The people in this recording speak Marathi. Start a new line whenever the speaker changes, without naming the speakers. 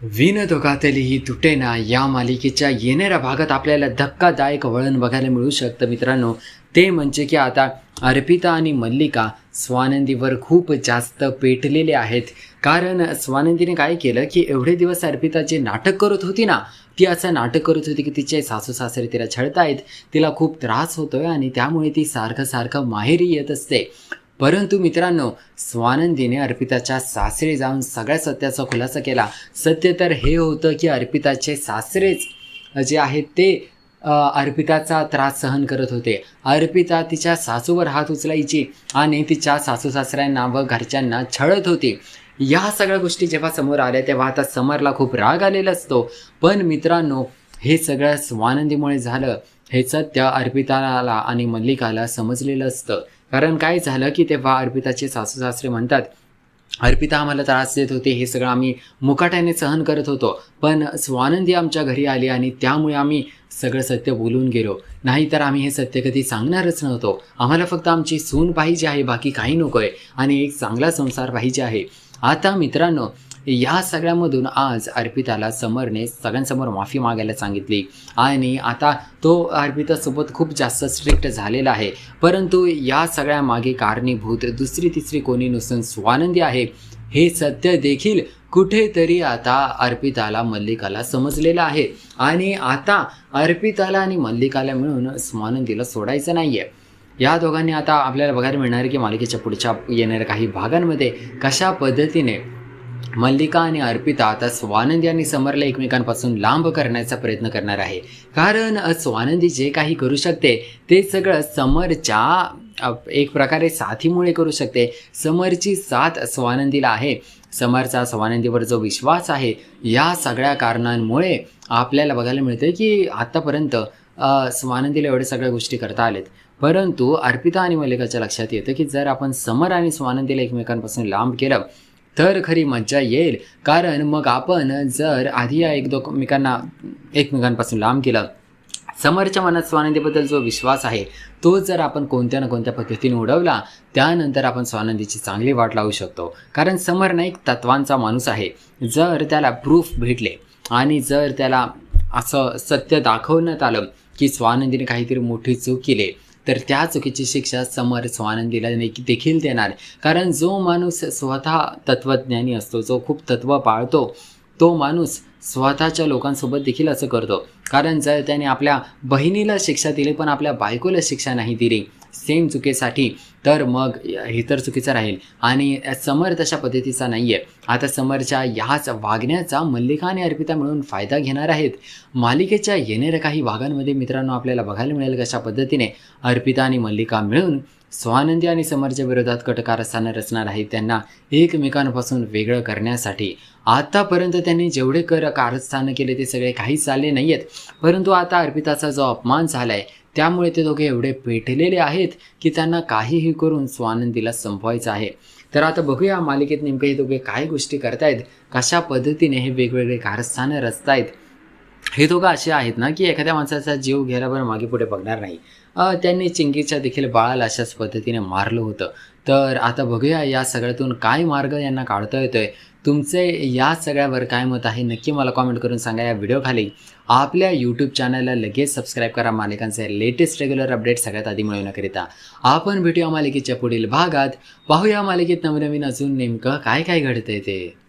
विनोदोगातली तुटेना या मालिकेच्या येणाऱ्या भागात आपल्याला धक्कादायक वळण बघायला मिळू शकतं मित्रांनो. ते म्हणजे की आता अर्पिता आणि मल्लिका स्वानंदीवर खूप जास्त पेटलेले आहेत. कारण स्वानंदीने काय केलं की एवढे दिवस अर्पिता जे नाटक करत होती ना, ती असं नाटक करत होती की तिचे सासू सासरे तिला छळतायत, तिला खूप त्रास होतोय आणि त्यामुळे ती सारखं सारखं माहेरी येत असते. परंतु मित्रांनो, स्वानंदीने अर्पिताच्या सासरी जाऊन सगळ्या सत्याचा खुलासा केला. सत्य तर हे होतं की अर्पिताचे सासरेच जे आहेत ते अर्पिताचा त्रास सहन करत होते. अर्पिता तिच्या सासूवर हात उचलायची आणि तिच्या सासू सासऱ्यांना व घरच्यांना छळत होती. या सगळ्या गोष्टी जेव्हा समोर आल्या तेव्हा आता समरला खूप राग आलेला असतो. पण मित्रांनो, हे सगळं स्वानंदीमुळे झालं हे सत्य अर्पिताला आणि मल्लिकाला समजलेलं असतं. कारण काय झालं की तेव्हा अर्पिताचे सासू सासरे म्हणतात, अर्पिता आम्हाला त्रास देत होते, हे सगळं आम्ही मुकाट्याने सहन करत होतो, पण स्वानंदी आमच्या घरी आली आणि त्यामुळे आम्ही सगळं सत्य बोलून गेलो. नाहीतर आम्ही हे सत्य कधी सांगणारच नव्हतो. आम्हाला फक्त आमची सून पाहिजे आहे, बाकी काही नको आहे आणि एक चांगला संसार पाहिजे आहे. आता मित्रांनो, या सगळ्यामधून आज अर्पिताला समरने सगळ्यांसमोर माफी मागायला सांगितली आणि आता तो अर्पितासोबत खूप जास्त स्ट्रिक्ट झालेला आहे. परंतु या सगळ्या मागे कारणीभूत दुसरी तिसरी कोणी नसून स्वानंदी आहे, हे सत्य देखील कुठेतरी आता अर्पिताला मल्लिकाला समजलेलं आहे. आणि आता अर्पिताला आणि मल्लिकाला मिळून स्वानंदीला सोडायचं नाही आहे. या दोघांनी आता आपल्याला बघायला मिळणार आहे की मालिकेच्या पुढच्या येणाऱ्या काही भागांमध्ये कशा पद्धतीने मल्लिका आणि अर्पिता आता स्वानंदी आणि समरला एकमेकांपासून लांब करण्याचा प्रयत्न करणार आहे. कारण स्वानंदी जे काही करू शकते ते सगळं समरच्या एक प्रकारे साथीमुळे करू शकते. समरची साथ स्वानंदीला आहे. समरचा स्वानंदीवर जो विश्वास आहे, या सगळ्या कारणांमुळे आपल्याला बघायला मिळतं की आत्तापर्यंत स्वानंदीला एवढ्या सगळ्या गोष्टी करता आल्यात. परंतु अर्पिता आणि मल्लिकाच्या लक्षात येतं की जर आपण समर आणि स्वानंदीला एकमेकांपासून लांब केलं तर खरी मज्जा येईल. कारण मग आपण जर आधी या एकमेकांपासून लांब केलं, समरच्या मनात स्वानंदीबद्दल जो विश्वास आहे तो जर आपण कोणत्या ना कोणत्या पद्धतीने उडवला, त्यानंतर आपण स्वानंदीची चांगली वाट लावू शकतो. कारण समर ना एक तत्वांचा माणूस आहे. जर त्याला प्रूफ भेटले आणि जर त्याला असं सत्य दाखवण्यात आलं की स्वानंदीने काहीतरी मोठी चूक केली, तर त्या चुकीची शिक्षा समर स्वानंदीला देखील देणार. कारण जो माणूस स्वतः तत्त्वज्ञानी असतो, जो खूप तत्त्व पाळतो, तो माणूस स्वतःच्या लोकांसोबत देखील असं करतो. कारण जर त्याने आपल्या बहिणीला शिक्षा दिली पण आपल्या बायकोला शिक्षा नाही दिली सेम चुकीसाठी, तर मग हे तर चुकीचं राहील. आणि समर तशा पद्धतीचा नाही आहे. आता समरच्या ह्याच वागण्याचा मल्लिका आणि अर्पिता मिळून फायदा घेणार आहेत. मालिकेच्या येणाऱ्या काही भागांमध्ये मित्रांनो आपल्याला बघायला मिळेल कशा पद्धतीने अर्पिता आणि मल्लिका मिळून स्वानंदी आणि समरच्या विरोधात कट कारस्थानं रचणार आहेत, त्यांना एकमेकांपासून वेगळं करण्यासाठी. आतापर्यंत त्यांनी जेवढे कारस्थानं केले ते सगळे काहीच चालले नाही आहेत. परंतु आता अर्पिताचा जो अपमान झाला आहे त्यामुळे ते दोघे एवढे पेटलेले आहेत की त्यांना काहीही करून स्वानंदीला संपवायचं आहे. तर आता बघूया मालिकेत नेमके हे दोघे काय गोष्टी करतायत, कशा पद्धतीने हे वेगवेगळे कारस्थानं रचतायत. हे दोघं असे आहेत ना की एखाद्या माणसाचा जीव घ्यायला मागे पुढे बघणार नाही. त्यांनी चिंगीच्या देखील बाळाला अशाच पद्धतीने मारलं होतं. तर आता बघूया या सगळ्यातून काय मार्ग यांना काढता येतोय. तुमचे या सगळ्यावर काय मत आहे नक्की मला कॉमेंट करून सांगा. या व्हिडिओखाली आपल्या यूट्यूब चॅनलला लगेच सबस्क्राईब करा. मालिकांचे लेटेस्ट रेग्युलर अपडेट सगळ्यात आधी मिळवण्याकरिता आपण भेटूया मालिकेच्या पुढील भागात. पाहूया मालिकेत नवनवीन अजून नेमकं काय काय घडतंय ते.